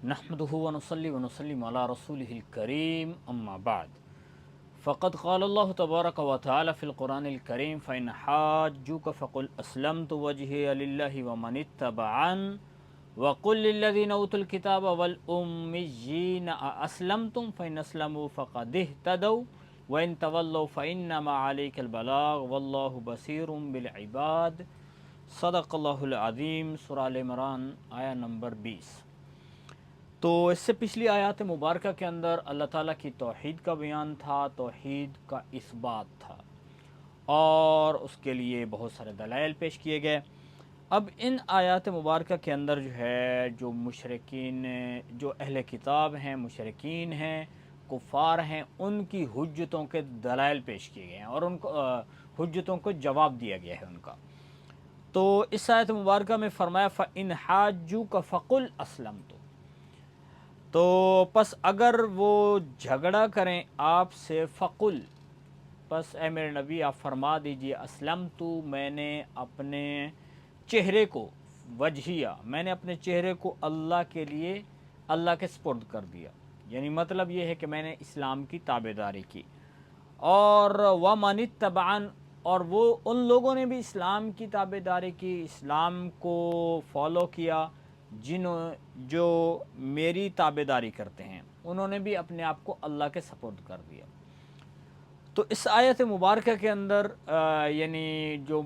نحمده ونصلي ونسلم على رسوله الكريم أما بعد فقد قال الله تبارك وتعالى في القرآن الكريم فإن حاجوك فقل أسلمت وجهي لله ومن اتبعن وقل للذين أوتوا الكتاب والأميين أأسلمتم فإن أسلموا فقد اهتدوا وإن تولوا فإنما عليك البلاغ والله بصير بالعباد صدق اللہ العظیم۔ سورہ آل عمران آیا نمبر 20۔ تو اس سے پچھلی آیات مبارکہ کے اندر اللہ تعالیٰ کی توحید کا بیان تھا، توحید کا اثبات تھا، اور اس کے لیے بہت سارے دلائل پیش کیے گئے۔ اب ان آیات مبارکہ کے اندر جو ہے جو مشرکین، جو اہل کتاب ہیں، مشرکین ہیں، کفار ہیں، ان کی حجتوں کے دلائل پیش کیے گئے ہیں اور ان کو حجتوں کو جواب دیا گیا ہے ان کا۔ تو اس آیت مبارکہ میں فرمایا فَإِنْ حَاجُّوكَ فَقُلْ أَسْلَمْتُ، تو پس اگر وہ جھگڑا کریں آپ سے، فقل، پس اے میرے نبی آپ فرما دیجئے اسلمت، میں نے اپنے چہرے کو، وجہیہ، میں نے اپنے چہرے کو اللہ کے لیے، اللہ کے سپرد کر دیا، یعنی مطلب یہ ہے کہ میں نے اسلام کی تابعداری کی، اور وَمَنِ اتَّبَعَنِ، اور وہ ان لوگوں نے بھی اسلام کی تابعداری کی، اسلام کو فالو کیا، جو میری تابعداری کرتے ہیں، انہوں نے بھی اپنے آپ کو اللہ کے سپرد کر دیا۔ تو اس آیت مبارکہ کے اندر یعنی جو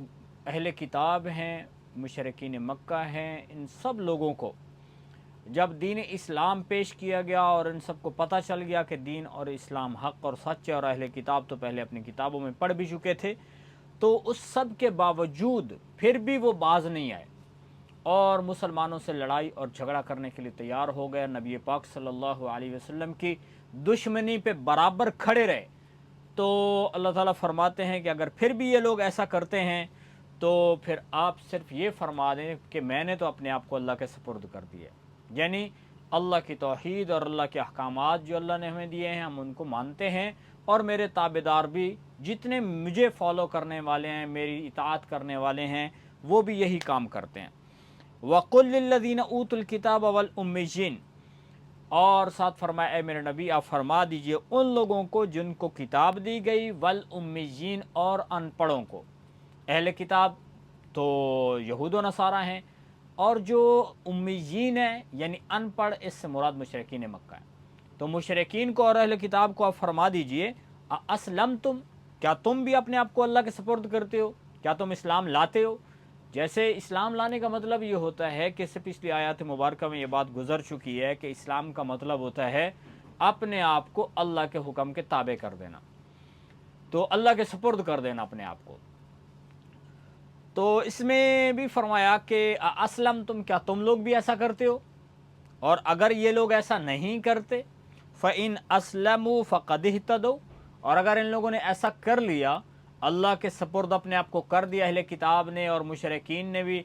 اہل کتاب ہیں، مشرکین مکہ ہیں، ان سب لوگوں کو جب دین اسلام پیش کیا گیا اور ان سب کو پتہ چل گیا کہ دین اور اسلام حق اور سچ ہے، اور اہل کتاب تو پہلے اپنی کتابوں میں پڑھ بھی چکے تھے، تو اس سب کے باوجود پھر بھی وہ باز نہیں آئے اور مسلمانوں سے لڑائی اور جھگڑا کرنے کے لیے تیار ہو گئے، نبی پاک صلی اللہ علیہ وسلم کی دشمنی پہ برابر کھڑے رہے۔ تو اللہ تعالیٰ فرماتے ہیں کہ اگر پھر بھی یہ لوگ ایسا کرتے ہیں تو پھر آپ صرف یہ فرما دیں کہ میں نے تو اپنے آپ کو اللہ کے سپرد کر دیا، یعنی اللہ کی توحید اور اللہ کے احکامات جو اللہ نے ہمیں دیے ہیں ہم ان کو مانتے ہیں، اور میرے تابعدار بھی جتنے مجھے فالو کرنے والے ہیں، میری اطاعت کرنے والے ہیں، وہ بھی یہی کام کرتے ہیں۔ وَقُلْ لِلَّذِينَ أُوتُوا الْكِتَابَ وَالْأُمِّيِّينَ، اور ساتھ فرمایا اے میرے نبی آپ فرما دیجئے ان لوگوں کو جن کو کتاب دی گئی، والأمیین، اور ان پڑھوں کو۔ اہل کتاب تو یہود و نصارہ ہیں، اور جو امیین ہیں یعنی ان پڑھ، اس سے مراد مشرکین مکہ ہیں۔ تو مشرکین کو اور اہل کتاب کو آپ فرما دیجئے اسلمتم، کیا تم بھی اپنے آپ کو اللہ کے سپرد کرتے ہو؟ کیا تم اسلام لاتے ہو؟ جیسے اسلام لانے کا مطلب یہ ہوتا ہے کہ اس سے پچھلی آیات مبارکہ میں یہ بات گزر چکی ہے کہ اسلام کا مطلب ہوتا ہے اپنے آپ کو اللہ کے حکم کے تابع کر دینا، تو اللہ کے سپرد کر دینا اپنے آپ کو۔ تو اس میں بھی فرمایا کہ اسلم تم، کیا تم لوگ بھی ایسا کرتے ہو؟ اور اگر یہ لوگ ایسا نہیں کرتے، فَإِنْ أَسْلَمُوا فَقَدْ اهْتَدَوْا، اور اگر ان لوگوں نے ایسا کر لیا، اللہ کے سپرد اپنے آپ کو کر دیا، اہل کتاب نے اور مشرکین نے بھی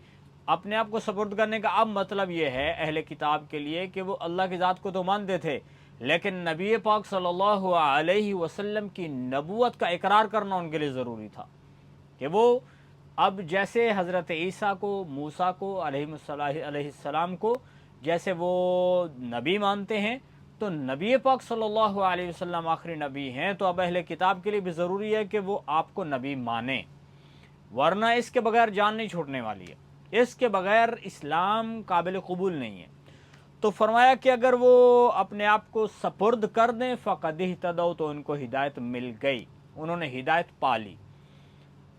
اپنے آپ کو سپرد کرنے کا اب مطلب یہ ہے اہل کتاب کے لیے کہ وہ اللہ کی ذات کو تو مانتے تھے، لیکن نبی پاک صلی اللہ علیہ وسلم کی نبوت کا اقرار کرنا ان کے لیے ضروری تھا، کہ وہ اب جیسے حضرت عیسیٰ کو، موسیٰ کو علیہ السلام کو جیسے وہ نبی مانتے ہیں، تو نبی پاک صلی اللہ علیہ وسلم آخری نبی ہیں، تو اب اہل کتاب کے لیے بھی ضروری ہے کہ وہ آپ کو نبی مانیں، ورنہ اس کے بغیر جان نہیں چھوٹنے والی ہے، اس کے بغیر اسلام قابل قبول نہیں ہے۔ تو فرمایا کہ اگر وہ اپنے آپ کو سپرد کر دیں فقد اہتدوا، تو ان کو ہدایت مل گئی، انہوں نے ہدایت پا لی۔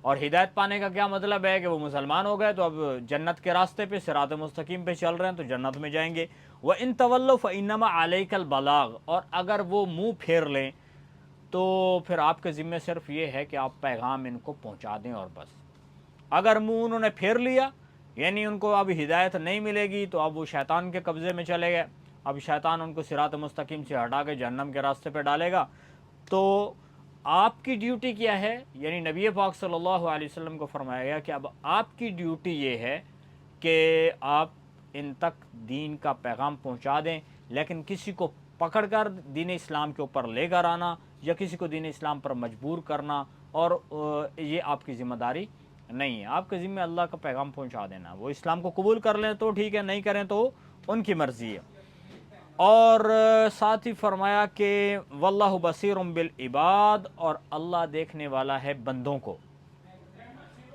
اور ہدایت پانے کا کیا مطلب ہے کہ وہ مسلمان ہو گئے تو اب جنت کے راستے پہ، صراط مستقیم پہ چل رہے ہیں، تو جنت میں جائیں گے۔ وَإِن تَوَلَّوْا فَإِنَّمَا عَلَيْكَ الْبَلَاغُ، اور اگر وہ منہ پھیر لیں تو پھر آپ کے ذمہ صرف یہ ہے کہ آپ پیغام ان کو پہنچا دیں اور بس۔ اگر منہ انہوں نے پھیر لیا، یعنی ان کو اب ہدایت نہیں ملے گی، تو اب وہ شیطان کے قبضے میں چلے گئے، اب شیطان ان کو صراط مستقیم سے ہٹا کے جہنم کے راستے پہ ڈالے گا۔ تو آپ کی ڈیوٹی کیا ہے؟ یعنی نبی پاک صلی اللہ علیہ وسلم کو فرمایا گیا کہ اب آپ کی ڈیوٹی یہ ہے کہ آپ ان تک دین کا پیغام پہنچا دیں، لیکن کسی کو پکڑ کر دین اسلام کے اوپر لے کر آنا یا کسی کو دین اسلام پر مجبور کرنا، اور یہ آپ کی ذمہ داری نہیں ہے۔ آپ کے ذمہ اللہ کا پیغام پہنچا دینا، وہ اسلام کو قبول کر لیں تو ٹھیک ہے، نہیں کریں تو ان کی مرضی ہے۔ اور ساتھ ہی فرمایا کہ واللہ بصیر بالعباد، اور اللہ دیکھنے والا ہے بندوں کو۔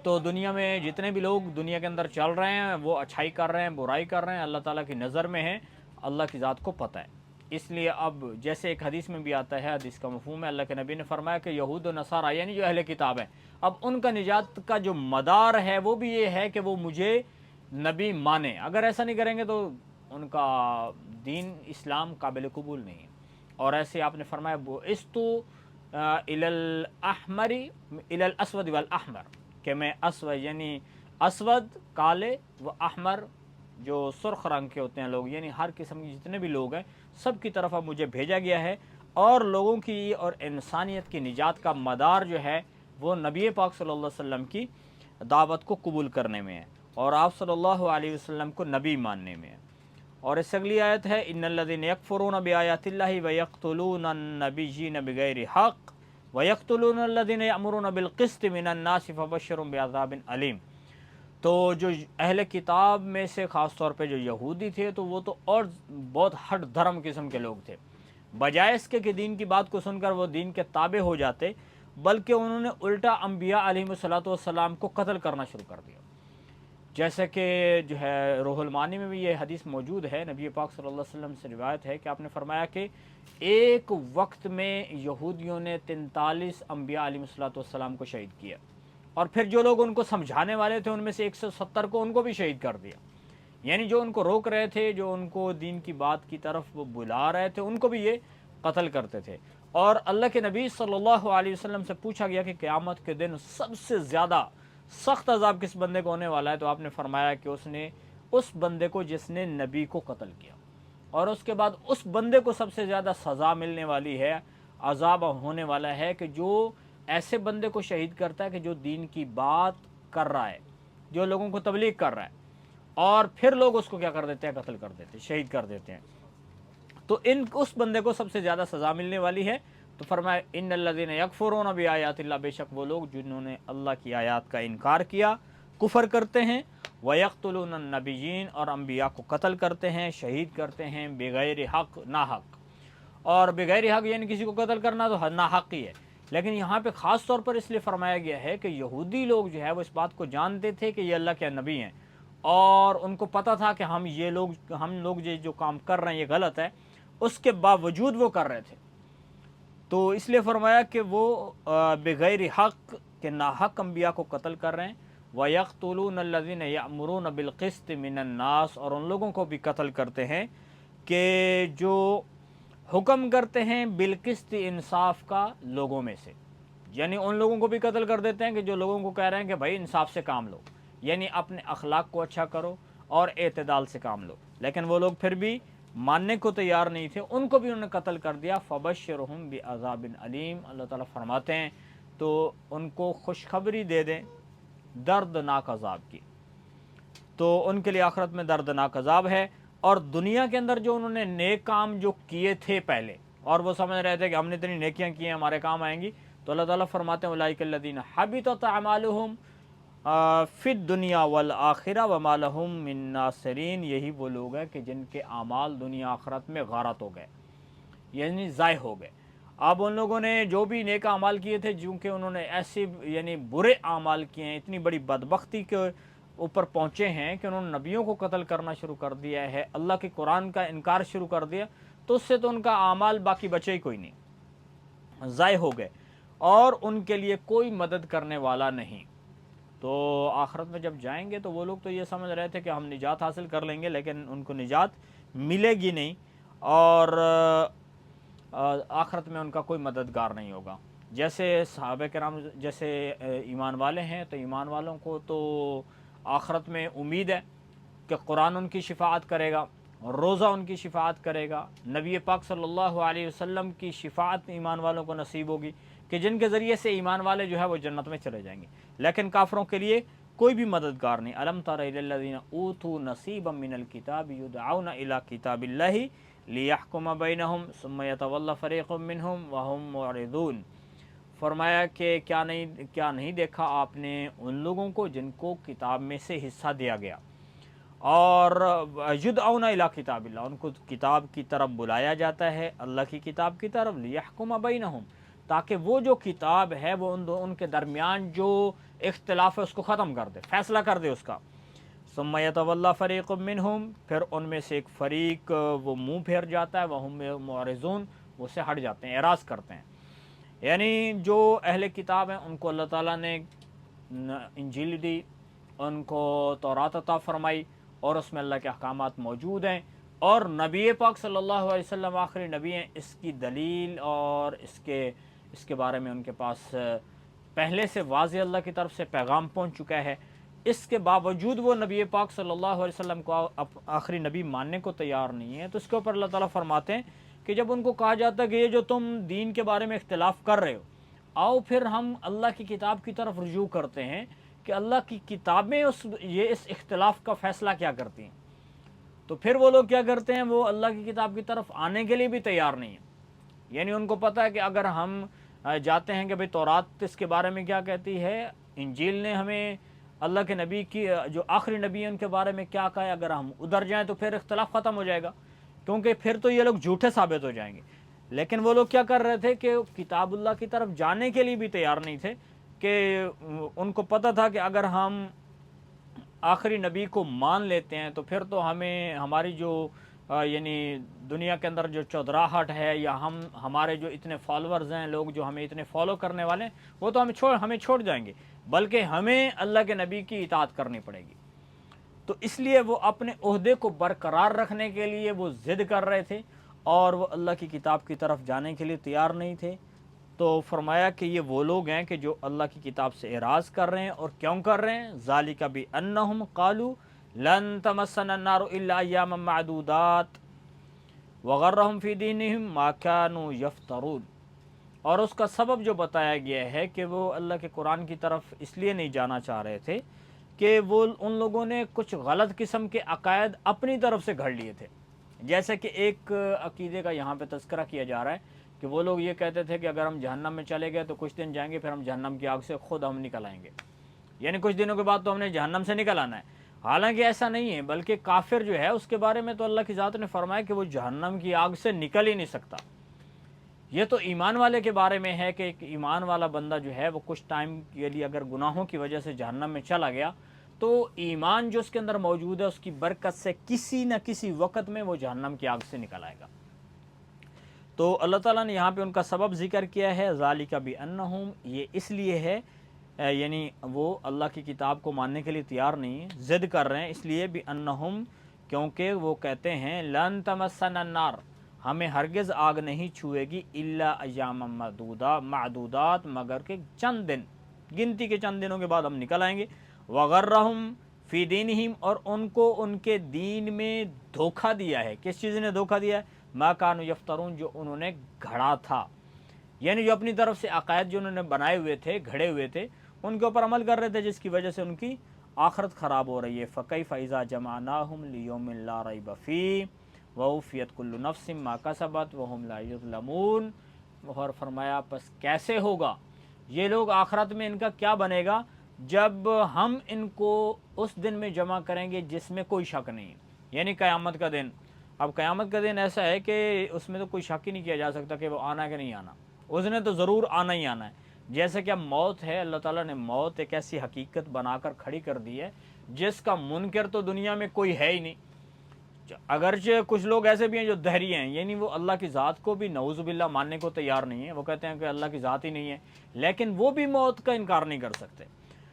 تو دنیا میں جتنے بھی لوگ دنیا کے اندر چل رہے ہیں وہ اچھائی کر رہے ہیں، برائی کر رہے ہیں، اللہ تعالیٰ کی نظر میں ہیں، اللہ کی ذات کو پتہ ہے۔ اس لیے اب جیسے ایک حدیث میں بھی آتا ہے، حدیث کا مفہوم ہے، اللہ کے نبی نے فرمایا کہ یہود و نصارہ یعنی جو اہل کتاب ہیں، اب ان کا نجات کا جو مدار ہے وہ بھی یہ ہے کہ وہ مجھے نبی مانیں۔ اگر ایسا نہیں کریں گے تو ان کا دین اسلام قابل قبول نہیں ہے۔ اور ایسے آپ نے فرمایا بعثت الی الاحمر الی الاسود والاحمر، کہ میں اسود یعنی اسود کالے و احمر جو سرخ رنگ کے ہوتے ہیں لوگ، یعنی ہر قسم کے جتنے بھی لوگ ہیں سب کی طرف اب مجھے بھیجا گیا ہے، اور لوگوں کی اور انسانیت کی نجات کا مدار جو ہے وہ نبی پاک صلی اللہ علیہ وسلم کی دعوت کو قبول کرنے میں ہے، اور آپ صلی اللہ علیہ وسلم کو نبی ماننے میں ہے۔ اور اس سے اگلی آیت ہے ان الذین یکفرون بآیات اللہ ویقتلون النبیین بغیر حق ویقتلون الذین یأمرون بالقسط من الناس فبشرهم بعذاب علیم۔ تو جو اہل کتاب میں سے خاص طور پہ جو یہودی تھے تو وہ تو اور بہت ہٹ دھرم قسم کے لوگ تھے، بجائے اس کے کہ دین کی بات کو سن کر وہ دین کے تابع ہو جاتے، بلکہ انہوں نے الٹا انبیاء علیہ الصلوۃ والسلام کو قتل کرنا شروع کر دیا۔ جیسے کہ جو ہے روح المعانی میں بھی یہ حدیث موجود ہے، نبی پاک صلی اللہ علیہ وسلم سے روایت ہے کہ آپ نے فرمایا کہ ایک وقت میں یہودیوں نے 43 انبیاء علیہ الصلوۃ والسلام کو شہید کیا، اور پھر جو لوگ ان کو سمجھانے والے تھے ان میں سے 170 کو ان کو بھی شہید کر دیا۔ یعنی جو ان کو روک رہے تھے، جو ان کو دین کی بات کی طرف وہ بلا رہے تھے، ان کو بھی یہ قتل کرتے تھے۔ اور اللہ کے نبی صلی اللہ علیہ وسلم سے پوچھا گیا کہ قیامت کے دن سب سے زیادہ سخت عذاب کس بندے کو ہونے والا ہے، تو آپ نے فرمایا کہ اس بندے کو جس نے نبی کو قتل کیا، اور اس کے بعد اس بندے کو سب سے زیادہ سزا ملنے والی ہے، عذاب ہونے والا ہے کہ جو ایسے بندے کو شہید کرتا ہے کہ جو دین کی بات کر رہا ہے، جو لوگوں کو تبلیغ کر رہا ہے، اور پھر لوگ اس کو کیا کر دیتے ہیں، قتل کر دیتے ہیں، شہید کر دیتے ہیں۔ تو اس بندے کو سب سے زیادہ سزا ملنے والی ہے۔ تو فرمایا ان الذین یکفرون بآیات اللہ، بے شک وہ لوگ جنہوں نے اللہ کی آیات کا انکار کیا، کفر کرتے ہیں، ویقتلون النبیین، اور انبیاء کو قتل کرتے ہیں، شہید کرتے ہیں، بغیر حق، ناحق۔ اور بغیر حق یعنی کسی کو قتل کرنا تو ناحق ہی ہے، لیکن یہاں پہ خاص طور پر اس لیے فرمایا گیا ہے کہ یہودی لوگ جو ہے وہ اس بات کو جانتے تھے کہ یہ اللہ کے نبی ہیں، اور ان کو پتہ تھا کہ ہم لوگ جو کام کر رہے ہیں یہ غلط ہے، اس کے باوجود وہ کر رہے تھے۔ تو اس لیے فرمایا کہ وہ بغیر حق کے ناحق انبیاء کو قتل کر رہے ہیں، وَيَقْتُلُونَ الَّذِينَ يَأْمُرُونَ بِالْقِسْطِ مِنَ النَّاسِ، اور ان لوگوں کو بھی قتل کرتے ہیں کہ جو حکم کرتے ہیں بالقسط، انصاف کا، لوگوں میں سے۔ یعنی ان لوگوں کو بھی قتل کر دیتے ہیں کہ جو لوگوں کو کہہ رہے ہیں کہ بھائی انصاف سے کام لو، یعنی اپنے اخلاق کو اچھا کرو اور اعتدال سے کام لو، لیکن وہ لوگ پھر بھی ماننے کو تیار نہیں تھے، ان کو بھی انہوں نے قتل کر دیا۔ فبشرہم بعذاب علیم، اللہ تعالیٰ فرماتے ہیں تو ان کو خوشخبری دے دیں دردناک عذاب کی، تو ان کے لیے آخرت میں دردناک عذاب ہے۔ اور دنیا کے اندر جو انہوں نے نیک کام جو کیے تھے پہلے، اور وہ سمجھ رہے تھے کہ ہم نے اتنی نیکیاں کی ہیں ہمارے کام آئیں گی، تو اللہ تعالیٰ فرماتے ہیں اولئک الذین حبطت اعمالہم فی الدنیا والآخرہ وما لہم من ناصرین، یہی وہ لوگ ہیں کہ جن کے اعمال دنیا آخرت میں غارت ہو گئے، یعنی ضائع ہو گئے۔ اب ان لوگوں نے جو بھی نیک اعمال کیے تھے، چونکہ انہوں نے ایسے یعنی برے اعمال کیے ہیں، اتنی بڑی بدبختی کے اوپر پہنچے ہیں کہ انہوں نے نبیوں کو قتل کرنا شروع کر دیا ہے، اللہ کے قرآن کا انکار شروع کر دیا، تو اس سے تو ان کا اعمال باقی بچے ہی کوئی نہیں، ضائع ہو گئے، اور ان کے لیے کوئی مدد کرنے والا نہیں۔ تو آخرت میں جب جائیں گے تو وہ لوگ تو یہ سمجھ رہے تھے کہ ہم نجات حاصل کر لیں گے، لیکن ان کو نجات ملے گی نہیں، اور آخرت میں ان کا کوئی مددگار نہیں ہوگا۔ جیسے صحابہ کرام جیسے ایمان والے ہیں، تو ایمان والوں کو تو آخرت میں امید ہے کہ قرآن ان کی شفاعت کرے گا، روزہ ان کی شفاعت کرے گا، نبی پاک صلی اللہ علیہ وسلم کی شفاعت ایمان والوں کو نصیب ہوگی، کہ جن کے ذریعے سے ایمان والے جو ہے وہ جنت میں چلے جائیں گے۔ لیکن کافروں کے لیے کوئی بھی مددگار نہیں۔ الم تر الی الذین اوتوا نصیبا من الکتاب یدعون الی کتاب اللہ لیحکم بینہم ثم یتولی فریق منہم وہم معرضون۔ فرمایا کہ کیا نہیں دیکھا آپ نے ان لوگوں کو جن کو کتاب میں سے حصہ دیا گیا، اور یدعون الی کتاب اللہ، ان کو کتاب کی طرف بلایا جاتا ہے، اللہ کی کتاب کی طرف، لیحکم بینہم، تاکہ وہ جو کتاب ہے وہ ان کے درمیان جو اختلاف ہے اس کو ختم کر دے، فیصلہ کر دے اس کا۔ ثم یتولی فریق منہم، پھر ان میں سے ایک فریق وہ منہ پھیر جاتا ہے، وہم معرضون، وہ سے ہٹ جاتے ہیں، اعراض کرتے ہیں۔ یعنی جو اہل کتاب ہیں ان کو اللہ تعالیٰ نے انجیل دی، ان کو تورات عطا فرمائی، اور اس میں اللہ کے احکامات موجود ہیں، اور نبی پاک صلی اللہ علیہ وسلم آخری نبی ہیں، اس کی دلیل اور اس کے بارے میں ان کے پاس پہلے سے واضح اللہ کی طرف سے پیغام پہنچ چکا ہے۔ اس کے باوجود وہ نبی پاک صلی اللہ علیہ وسلم کو آخری نبی ماننے کو تیار نہیں ہے، تو اس کے اوپر اللہ تعالیٰ فرماتے ہیں کہ جب ان کو کہا جاتا ہے کہ یہ جو تم دین کے بارے میں اختلاف کر رہے ہو، آؤ پھر ہم اللہ کی کتاب کی طرف رجوع کرتے ہیں کہ اللہ کی کتابیں اس اختلاف کا فیصلہ کیا کرتی ہیں، تو پھر وہ لوگ کیا کرتے ہیں، وہ اللہ کی کتاب کی طرف آنے کے لیے بھی تیار نہیں ہیں۔ یعنی ان کو پتہ ہے کہ اگر ہم جاتے ہیں کہ بھئی تورات اس کے بارے میں کیا کہتی ہے، انجیل نے ہمیں اللہ کے نبی کی جو آخری نبی ہیں ان کے بارے میں کیا کہا ہے، اگر ہم ادھر جائیں تو پھر اختلاف ختم ہو جائے گا، کیونکہ پھر تو یہ لوگ جھوٹے ثابت ہو جائیں گے۔ لیکن وہ لوگ کیا کر رہے تھے کہ کتاب اللہ کی طرف جانے کے لیے بھی تیار نہیں تھے، کہ ان کو پتہ تھا کہ اگر ہم آخری نبی کو مان لیتے ہیں تو پھر تو ہمیں ہماری جو یعنی دنیا کے اندر جو چودراہٹ ہے، یا ہمارے جو اتنے فالورز ہیں، لوگ جو ہمیں اتنے فالو کرنے والے ہیں، وہ تو ہمیں چھوڑ جائیں گے، بلکہ ہمیں اللہ کے نبی کی اطاعت کرنی پڑے گی۔ تو اس لیے وہ اپنے عہدے کو برقرار رکھنے کے لیے وہ ضد کر رہے تھے، اور وہ اللہ کی کتاب کی طرف جانے کے لیے تیار نہیں تھے۔ تو فرمایا کہ یہ وہ لوگ ہیں کہ جو اللہ کی کتاب سے اعراض کر رہے ہیں، اور کیوں کر رہے ہیں؟ ذالک بانہم قالوا لن تمسنا النار الا ایاما معدودات وغرہم فی دینہم ما کانوا یفترون، اور اس کا سبب جو بتایا گیا ہے کہ وہ اللہ کے قرآن کی طرف اس لیے نہیں جانا چاہ رہے تھے کہ وہ ان لوگوں نے کچھ غلط قسم کے عقائد اپنی طرف سے گھڑ لیے تھے۔ جیسے کہ ایک عقیدے کا یہاں پہ تذکرہ کیا جا رہا ہے کہ وہ لوگ یہ کہتے تھے کہ اگر ہم جہنم میں چلے گئے تو کچھ دن جائیں گے، پھر ہم جہنم کی آگ سے خود ہم نکل آئیں گے، یعنی کچھ دنوں کے بعد تو ہم نے جہنم سے نکل آنا ہے۔ حالانکہ ایسا نہیں ہے، بلکہ کافر جو ہے اس کے بارے میں تو اللہ کی ذات نے فرمایا کہ وہ جہنم کی آگ سے نکل ہی نہیں سکتا۔ یہ تو ایمان والے کے بارے میں ہے کہ ایک ایمان والا بندہ جو ہے وہ کچھ ٹائم کے لیے اگر گناہوں کی وجہ سے جہنم میں چلا گیا، تو ایمان جو اس کے اندر موجود ہے اس کی برکت سے کسی نہ کسی وقت میں وہ جہنم کی آگ سے نکل آئے گا۔ تو اللہ تعالیٰ نے یہاں پہ ان کا سبب ذکر کیا ہے، ذالک بانہم، یہ اس لیے ہے یعنی وہ اللہ کی کتاب کو ماننے کے لیے تیار نہیں ہیں، ضد کر رہے ہیں، اس لیے بانہم، کیونکہ وہ کہتے ہیں لن تمسنا النار، ہمیں ہرگز آگ نہیں چھوئے گی، الا ایاما معدودات، مگر کہ چند دن، گنتی کے چند دنوں کے بعد ہم نکل آئیں گے۔ وغرہم فی دینہم، اور ان کو ان کے دین میں دھوکہ دیا ہے۔ کس چیز نے دھوکہ دیا ہے؟ ما کانوا یفترون، جو انہوں نے گھڑا تھا، یعنی جو اپنی طرف سے عقائد جو انہوں نے بنائے ہوئے تھے، گھڑے ہوئے تھے، ان کے اوپر عمل کر رہے تھے، جس کی وجہ سے ان کی آخرت خراب ہو رہی ہے۔ فَكَيْفَ إِذَا جَمَعْنَاهُمْ لِيَوْمٍ لَا رَيْبَ فِيهِ وَوُفِّيَتْ كُلُّ نَفْسٍ مَا كَسَبَتْ وَهُمْ لَا يُظْلَمُونَ، اور فرمایا پس کیسے ہوگا یہ لوگ آخرت میں، ان کا کیا بنے گا جب ہم ان کو اس دن میں جمع کریں گے جس میں کوئی شک نہیں، یعنی قیامت کا دن۔ اب قیامت کا دن ایسا ہے کہ اس میں تو کوئی شک ہی نہیں کیا جا سکتا کہ وہ آنا ہے کہ نہیں آنا، اس نے تو ضرور آنا ہی آنا ہے۔ جیسے کہ اب موت ہے، اللہ تعالیٰ نے موت ایک ایسی حقیقت بنا کر کھڑی کر دی ہے جس کا منکر تو دنیا میں کوئی ہے ہی نہیں۔ اگرچہ کچھ لوگ ایسے بھی ہیں جو دہری ہیں، یعنی وہ اللہ کی ذات کو بھی نعوذ باللہ ماننے کو تیار نہیں ہیں، وہ کہتے ہیں کہ اللہ کی ذات ہی نہیں ہے، لیکن وہ بھی موت کا انکار نہیں کر سکتے۔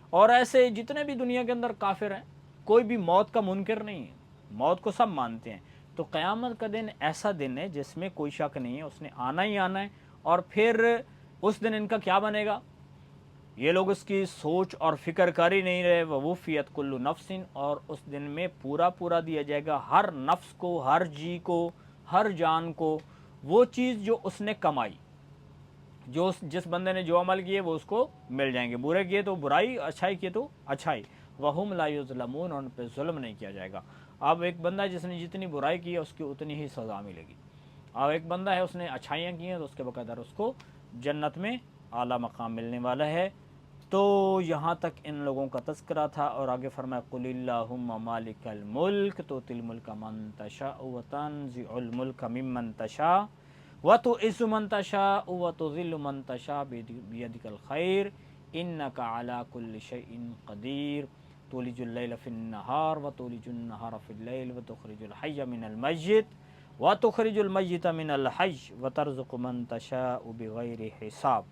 اور ایسے جتنے بھی دنیا کے اندر کافر ہیں، کوئی بھی موت کا منکر نہیں ہے، موت کو سب مانتے ہیں۔ تو قیامت کا دن ایسا دن ہے جس میں کوئی شک نہیں ہے، اس نے آنا ہی آنا ہے، اور پھر اس دن ان کا کیا بنے گا، یہ لوگ اس کی سوچ اور فکر کر ہی نہیں رہے۔ وَوُفِّيَتْ كُلُّ نَفْسٍ، اور اس دن میں پورا دیا جائے گا ہر نفس کو، ہر جی کو، ہر جان کو وہ چیز جو اس نے کمائی، جو جس بندے نے جو عمل کیے وہ اس کو مل جائیں گے، برے کیے تو برائی، اچھائی کیے تو اچھائی۔ وَهُمْ لَا يُظْلَمُونَ، اور ان پہ ظلم نہیں کیا جائے گا۔ اب ایک بندہ جس نے جتنی برائی کی ہے اس کی اتنی ہی سزا ملے گی، اور ایک بندہ ہے اس نے اچھائیاں کی ہیں تو اس کے بقدر اس کو جنت میں اعلیٰ مقام ملنے والا ہے۔ تو یہاں تک ان لوگوں کا تذکرہ تھا، اور آگے فرمایا قل اللہم مالک الملک تؤتی الملک من تشاء وتنزع الملک ممن تشاء وتعز من تشاء وتذل من تشاء بیدک الخیر انک علی کل شیء قدیر تولج اللیل فی النہار وتولج النہار فی اللیل وتخرج الحی من المیت وتخرج المیت من الحی وترزق من تشاء بغیر حساب۔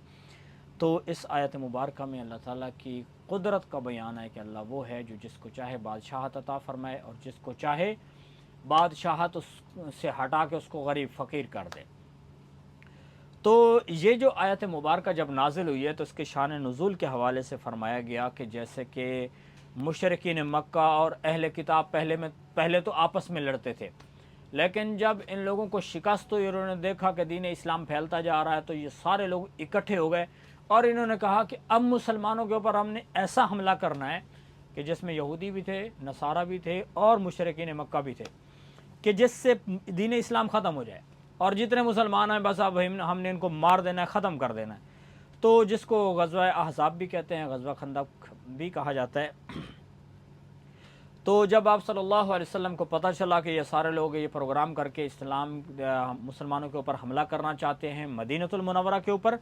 تو اس آیت مبارکہ میں اللہ تعالیٰ کی قدرت کا بیان ہے کہ اللہ وہ ہے جو جس کو چاہے بادشاہت عطا فرمائے اور جس کو چاہے بادشاہت اس سے ہٹا کے اس کو غریب فقیر کر دے۔ تو یہ جو آیت مبارکہ جب نازل ہوئی ہے تو اس کے شان نزول کے حوالے سے فرمایا گیا کہ جیسے کہ مشرکین مکہ اور اہل کتاب پہلے تو آپس میں لڑتے تھے، لیکن جب ان لوگوں کو شکست ہوئی اور انہوں نے دیکھا کہ دین اسلام پھیلتا جا رہا ہے تو یہ سارے لوگ اکٹھے ہو گئے اور انہوں نے کہا کہ اب مسلمانوں کے اوپر ہم نے ایسا حملہ کرنا ہے کہ جس میں یہودی بھی تھے، نصارہ بھی تھے اور مشرکین مکہ بھی تھے، کہ جس سے دین اسلام ختم ہو جائے اور جتنے مسلمان ہیں بس اب ہم نے ان کو مار دینا ہے، ختم کر دینا ہے۔ تو جس کو غزوہ احزاب بھی کہتے ہیں، غزوہ خندق بھی کہا جاتا ہے۔ تو جب آپ صلی اللہ علیہ وسلم کو پتہ چلا کہ یہ سارے لوگ یہ پروگرام کر کے مسلمانوں کے اوپر حملہ کرنا چاہتے ہیں، مدینہ المنورہ کے اوپر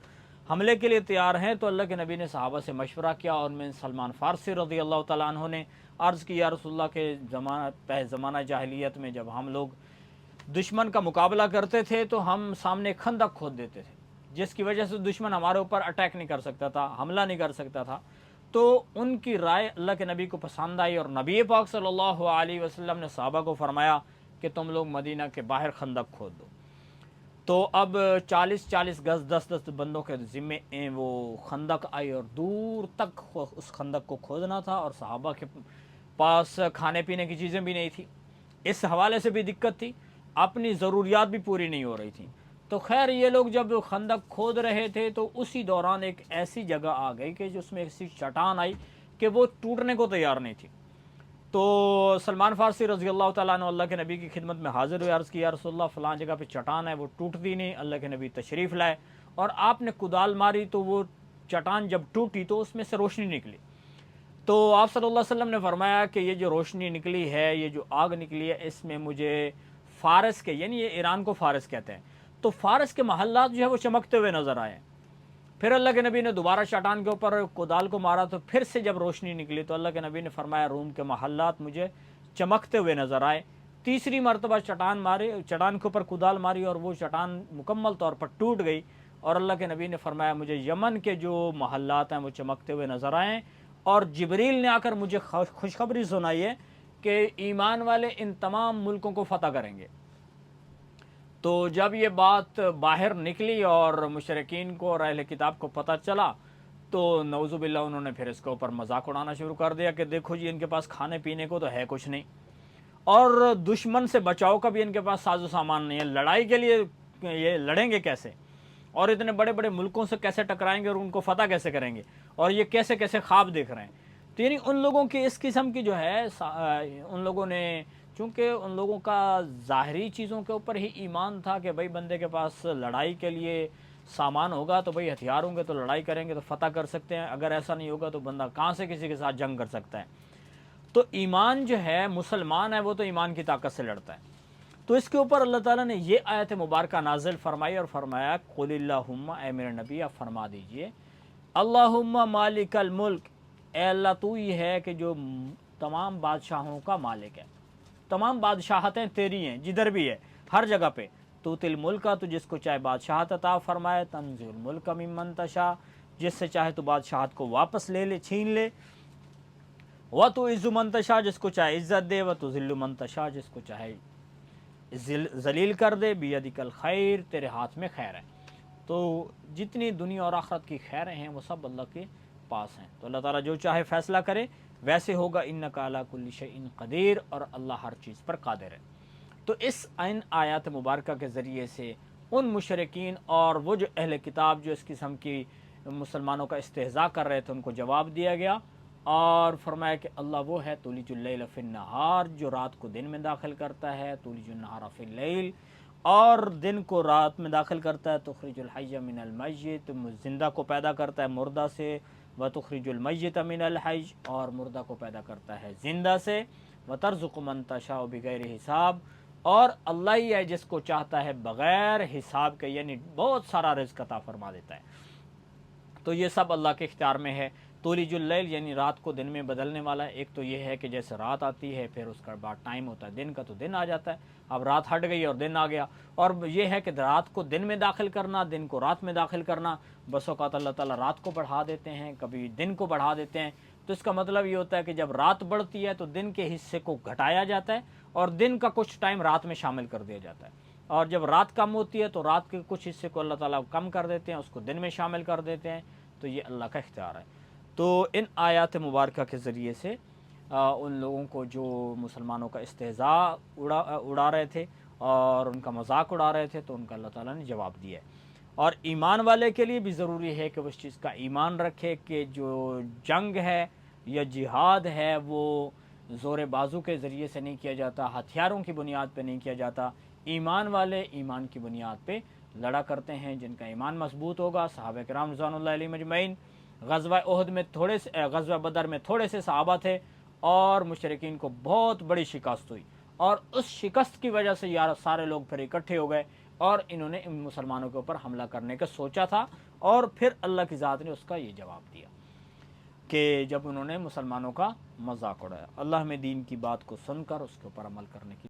حملے کے لیے تیار ہیں، تو اللہ کے نبی نے صحابہ سے مشورہ کیا، اور میں سلمان فارسی رضی اللہ تعالیٰ عنہ نے عرض کی یا رسول اللہ کے زمانہ جاہلیت میں جب ہم لوگ دشمن کا مقابلہ کرتے تھے تو ہم سامنے خندق کھود دیتے تھے، جس کی وجہ سے دشمن ہمارے اوپر اٹیک نہیں کر سکتا تھا، حملہ نہیں کر سکتا تھا۔ تو ان کی رائے اللہ کے نبی کو پسند آئی، اور نبی پاک صلی اللہ علیہ وسلم نے صحابہ کو فرمایا کہ تم لوگ مدینہ کے باہر خندق کھود دو۔ تو اب 40 گز 10 بندوں کے ذمے وہ خندق آئی، اور دور تک اس خندق کو کھودنا تھا، اور صحابہ کے پاس کھانے پینے کی چیزیں بھی نہیں تھی، اس حوالے سے بھی دقت تھی، اپنی ضروریات بھی پوری نہیں ہو رہی تھیں۔ تو خیر یہ لوگ جب خندق کھود رہے تھے تو اسی دوران ایک ایسی جگہ آ گئی کہ جس میں ایسی چٹان آئی کہ وہ ٹوٹنے کو تیار نہیں تھی۔ تو سلمان فارسی رضی اللہ تعالیٰ عنہ اللہ کے نبی کی خدمت میں حاضر ہوئے، عرض کی یا رسول اللہ فلاں جگہ پہ چٹان ہے وہ ٹوٹتی نہیں۔ اللہ کے نبی تشریف لائے اور آپ نے کدال ماری تو وہ چٹان جب ٹوٹی تو اس میں سے روشنی نکلی۔ تو آپ صلی اللہ علیہ وسلم نے فرمایا کہ یہ جو روشنی نکلی ہے، یہ جو آگ نکلی ہے، اس میں مجھے فارس کے، یعنی یہ ایران کو فارس کہتے ہیں، تو فارس کے محلات جو ہے وہ چمکتے ہوئے نظر آئے۔ پھر اللہ کے نبی نے دوبارہ چٹان کے اوپر کدال کو مارا تو پھر سے جب روشنی نکلی تو اللہ کے نبی نے فرمایا روم کے محلات مجھے چمکتے ہوئے نظر آئے۔ تیسری مرتبہ چٹان کے اوپر کدال ماری اور وہ چٹان مکمل طور پر ٹوٹ گئی، اور اللہ کے نبی نے فرمایا مجھے یمن کے جو محلات ہیں وہ چمکتے ہوئے نظر آئیں، اور جبریل نے آ کر مجھے خوشخبری سنائی ہے کہ ایمان والے ان تمام ملکوں کو فتح کریں گے۔ تو جب یہ بات باہر نکلی اور مشرکین کو اور اہل کتاب کو پتہ چلا تو نعوذ باللہ انہوں نے پھر اس کے اوپر مذاق اڑانا شروع کر دیا کہ دیکھو جی ان کے پاس کھانے پینے کو تو ہے کچھ نہیں، اور دشمن سے بچاؤ کا بھی ان کے پاس ساز و سامان نہیں ہے، لڑائی کے لیے یہ لڑیں گے کیسے، اور اتنے بڑے بڑے ملکوں سے کیسے ٹکرائیں گے اور ان کو فتح کیسے کریں گے، اور یہ کیسے کیسے خواب دیکھ رہے ہیں۔ تو یعنی ان لوگوں کی اس قسم کی جو ہے ان لوگوں نے، چونکہ ان لوگوں کا ظاہری چیزوں کے اوپر ہی ایمان تھا کہ بھئی بندے کے پاس لڑائی کے لیے سامان ہوگا تو بھئی ہتھیار ہوں گے تو لڑائی کریں گے تو فتح کر سکتے ہیں، اگر ایسا نہیں ہوگا تو بندہ کہاں سے کسی کے ساتھ جنگ کر سکتا ہے۔ تو ایمان جو ہے، مسلمان ہے وہ تو ایمان کی طاقت سے لڑتا ہے۔ تو اس کے اوپر اللہ تعالیٰ نے یہ آیت مبارکہ نازل فرمائی اور فرمایا قل اللہم، اے میرے نبی آپ فرما دیجئے اللہم مالک الملک، اے اللہ تو ہی ہے کہ جو تمام بادشاہوں کا مالک ہے، تمام بادشاہتیں تیری ہیں جدھر بھی ہے، ہر جگہ پہ۔ تو تل ملک، تو جس کو چاہے بادشاہت عطا فرمائے، تنزع الملک ممن تشاء، جس سے چاہے تو بادشاہت کو واپس لے لے، چھین لے، وتعز من تشاء، جس کو چاہے عزت دے، وتذل من تشاء، جس کو چاہے ذلیل کر دے، بیدک الخیر، تیرے ہاتھ میں خیر ہے۔ تو جتنی دنیا اور آخرت کی خیریں ہیں وہ سب اللہ کے پاس ہیں، تو اللہ تعالیٰ جو چاہے فیصلہ کرے ویسے ہوگا، انک علی کل شیء قدیر، اور اللہ ہر چیز پر قادر ہے۔ تو اس آیات مبارکہ کے ذریعے سے ان مشرکین اور وہ جو اہل کتاب جو اس قسم کی مسلمانوں کا استہزاء کر رہے تھے ان کو جواب دیا گیا، اور فرمایا کہ اللہ وہ ہے تولج اللیل فی النہار، جو رات کو دن میں داخل کرتا ہے، تولج النہار فی اللیل، اور دن کو رات میں داخل کرتا ہے، تخرج الحی من المیت، زندہ کو پیدا کرتا ہے مردہ سے، وتخرج المیت من الحی، اور مردہ کو پیدا کرتا ہے زندہ سے، وترزق من تشاء بغیر حساب، اور اللہ ہی ہے جس کو چاہتا ہے بغیر حساب کے، یعنی بہت سارا رزق عطا فرما دیتا ہے۔ تو یہ سب اللہ کے اختیار میں ہے۔ تولج اللیل یعنی رات کو دن میں بدلنے والا ہے۔ ایک تو یہ ہے کہ جیسے رات آتی ہے پھر اس کا بعد ٹائم ہوتا ہے دن کا، تو دن آ جاتا ہے، اب رات ہٹ گئی اور دن آ گیا۔ اور یہ ہے کہ رات کو دن میں داخل کرنا، دن کو رات میں داخل کرنا۔ بس اوقات اللہ تعالیٰ رات کو بڑھا دیتے ہیں، کبھی دن کو بڑھا دیتے ہیں، تو اس کا مطلب یہ ہوتا ہے کہ جب رات بڑھتی ہے تو دن کے حصے کو گھٹایا جاتا ہے اور دن کا کچھ ٹائم رات میں شامل کر دیا جاتا ہے، اور جب رات کم ہوتی ہے تو رات کے کچھ حصے کو اللہ تعالیٰ کم کر دیتے ہیں، اس کو دن میں شامل کر دیتے ہیں۔ تو یہ اللہ کا اختیار ہے۔ تو ان آیات مبارکہ کے ذریعے سے ان لوگوں کو جو مسلمانوں کا استہزاء اڑا رہے تھے اور ان کا مذاق اڑا رہے تھے، تو ان کا اللہ تعالیٰ نے جواب دیا ہے۔ اور ایمان والے کے لیے بھی ضروری ہے کہ وہ اس چیز کا ایمان رکھے کہ جو جنگ ہے یا جہاد ہے وہ زور بازو کے ذریعے سے نہیں کیا جاتا، ہتھیاروں کی بنیاد پہ نہیں کیا جاتا۔ ایمان والے ایمان کی بنیاد پہ لڑا کرتے ہیں، جن کا ایمان مضبوط ہوگا۔ صحابہ کرام رضوان اللہ علیہم اجمعین، غزوہ احد میں غزوہ بدر میں تھوڑے سے صحابہ تھے اور مشرکین کو بہت بڑی شکست ہوئی، اور اس شکست کی وجہ سے یار سارے لوگ پھر اکٹھے ہو گئے اور انہوں نے ان مسلمانوں کے اوپر حملہ کرنے کا سوچا تھا، اور پھر اللہ کی ذات نے اس کا یہ جواب دیا کہ جب انہوں نے مسلمانوں کا مذاق اڑایا۔ اللہ ہمیں دین کی بات کو سن کر اس کے اوپر عمل کرنے کی